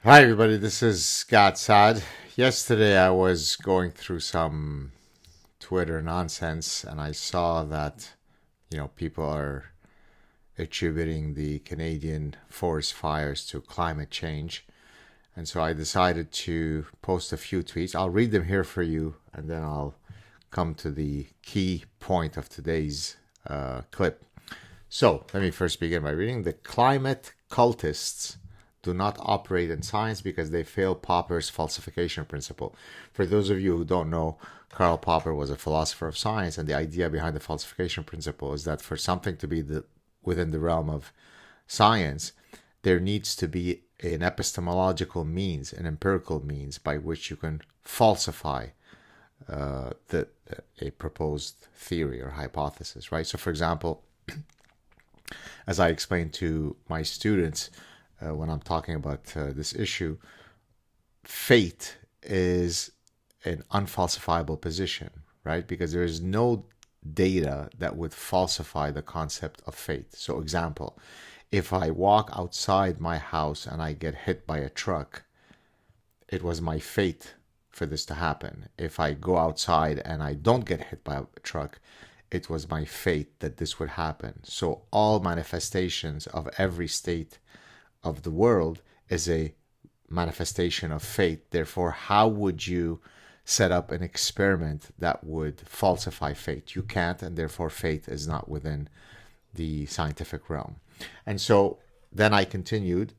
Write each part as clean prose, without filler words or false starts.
Hi, everybody. This is Saad. Yesterday, I was going through some Twitter nonsense, and I saw that people are attributing the Canadian forest fires to climate change, and so I decided to post a few tweets. I'll read them here for you, and then I'll come to the key point of today's clip. So let me first begin by reading: the climate cultists do not operate in science because they fail Popper's falsification principle. For those of you who don't know, Karl Popper was a philosopher of science, and the idea behind the falsification principle is that for something to be within the realm of science, there needs to be an epistemological means, an empirical means by which you can falsify a proposed theory or hypothesis, right? So, for example, as I explained to my students, when I'm talking about this issue, fate is an unfalsifiable position, right? Because there is no data that would falsify the concept of fate. So, example, if I walk outside my house and I get hit by a truck, it was my fate for this to happen. If I go outside and I don't get hit by a truck, it was my fate that this would happen. So all manifestations of every state of the world is a manifestation of fate. Therefore, how would you set up an experiment that would falsify fate? You can't, and therefore fate is not within the scientific realm. And so then I continued,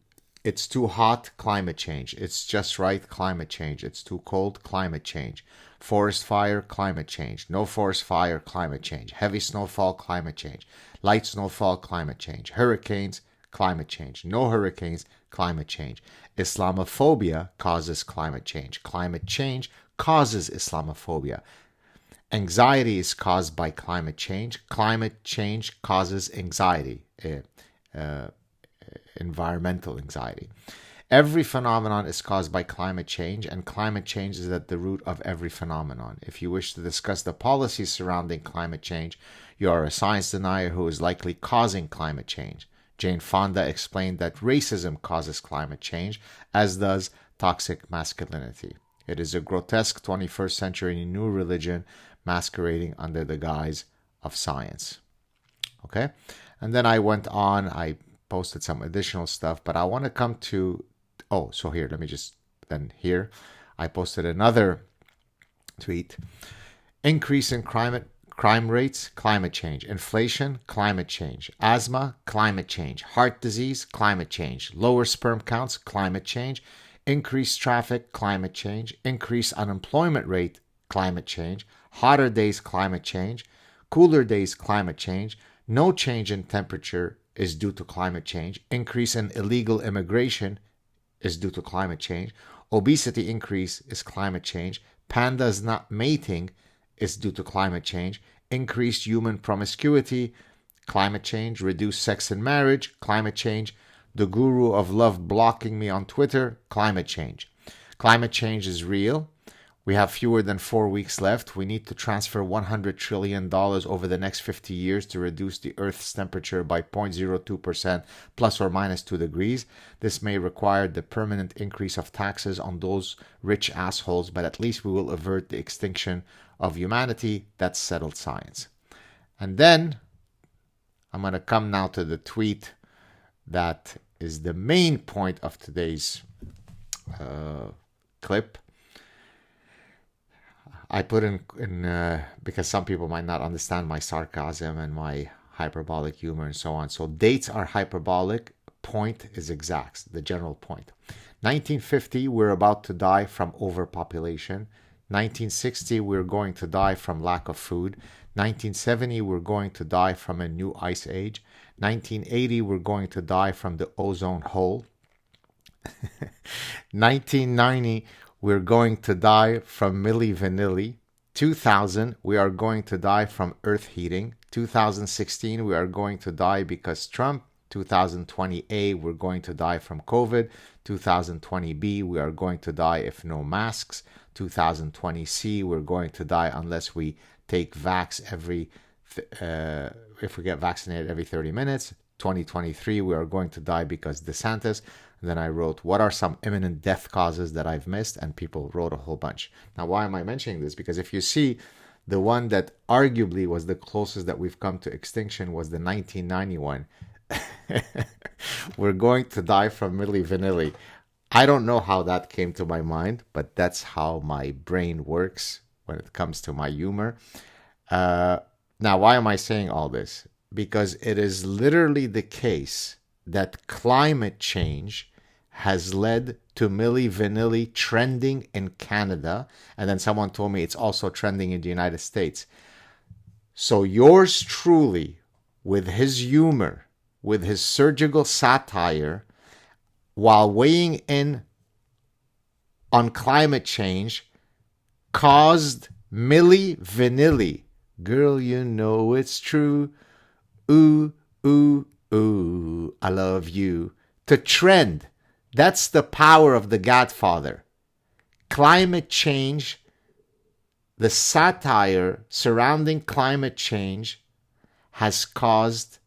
it's too hot, climate change. It's just right, climate change. It's too cold, climate change. Forest fire, climate change. No forest fire, climate change. Heavy snowfall, climate change. Light snowfall, climate change. Hurricanes, climate change. No hurricanes, climate change. Islamophobia causes climate change. Climate change causes Islamophobia. Anxiety is caused by climate change. Climate change causes anxiety, environmental anxiety. Every phenomenon is caused by climate change, and climate change is at the root of every phenomenon. If you wish to discuss the policies surrounding climate change, you are a science denier who is likely causing climate change. Jane Fonda explained that racism causes climate change, as does toxic masculinity. It is a grotesque 21st century new religion masquerading under the guise of science. Okay? And then I went on, I posted some additional stuff, but I want to come to, so here, let me just, then here, I posted another tweet. Increase in crime rates, climate change. Inflation, climate change. Asthma, climate change. Heart disease, climate change. Lower sperm counts, climate change. Increased traffic, climate change. Increased unemployment rate, climate change. Hotter days, climate change. Cooler days, climate change. No change in temperature is due to climate change. Increase in illegal immigration is due to climate change. Obesity increase is climate change. Pandas not mating is due to climate change. Increased human promiscuity, climate change. Reduced sex in marriage, climate change. The guru of love blocking me on Twitter, climate change. Climate change is real. We have fewer than 4 weeks left. We need to transfer $100 trillion over the next 50 years to reduce the Earth's temperature by 0.02% plus or minus 2 degrees. This may require the permanent increase of taxes on those rich assholes, but at least we will avert the extinction of humanity. That's settled science. And then I'm going to come now to the tweet that is the main point of today's clip. I put in because some people might not understand my sarcasm and my hyperbolic humor and so on. So dates are hyperbolic, point is exact, the general point. 1950, we're about to die from overpopulation. 1960, we're going to die from lack of food. 1970, we're going to die from a new ice age. 1980, we're going to die from the ozone hole. 1990, we're going to die from Milli Vanilli. 2000, we are going to die from earth heating. 2016, we are going to die because Trump. 2020A, we're going to die from COVID. 2020B, we are going to die if no masks. 2020C, we're going to die unless we take if we get vaccinated every 30 minutes. 2023, we are going to die because DeSantis. And then I wrote, what are some imminent death causes that I've missed? And people wrote a whole bunch. Now, why am I mentioning this? Because if you see, the one that arguably was the closest that we've come to extinction was the 1991. We're going to die from Milli Vanilli. I don't know how that came to my mind, but that's how my brain works when it comes to my humor. Now, why am I saying all this? Because it is literally the case that climate change has led to Milli Vanilli trending in Canada. And then someone told me it's also trending in the United States. So yours truly, with his humor, with his surgical satire, while weighing in on climate change, caused Milli Vanilli, girl, you know it's true, ooh, ooh, ooh, I love you, to trend. That's the power of The Godfather. Climate change, the satire surrounding climate change has caused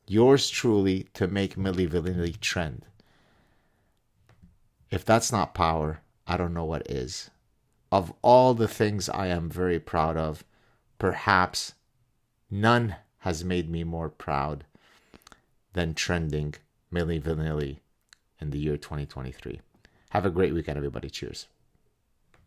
yours truly to make Milli Vanilli trend. If that's not power, I don't know what is. Of all the things I am very proud of, perhaps none has made me more proud than trending Milli Vanilli in the year 2023. Have a great weekend, everybody. Cheers.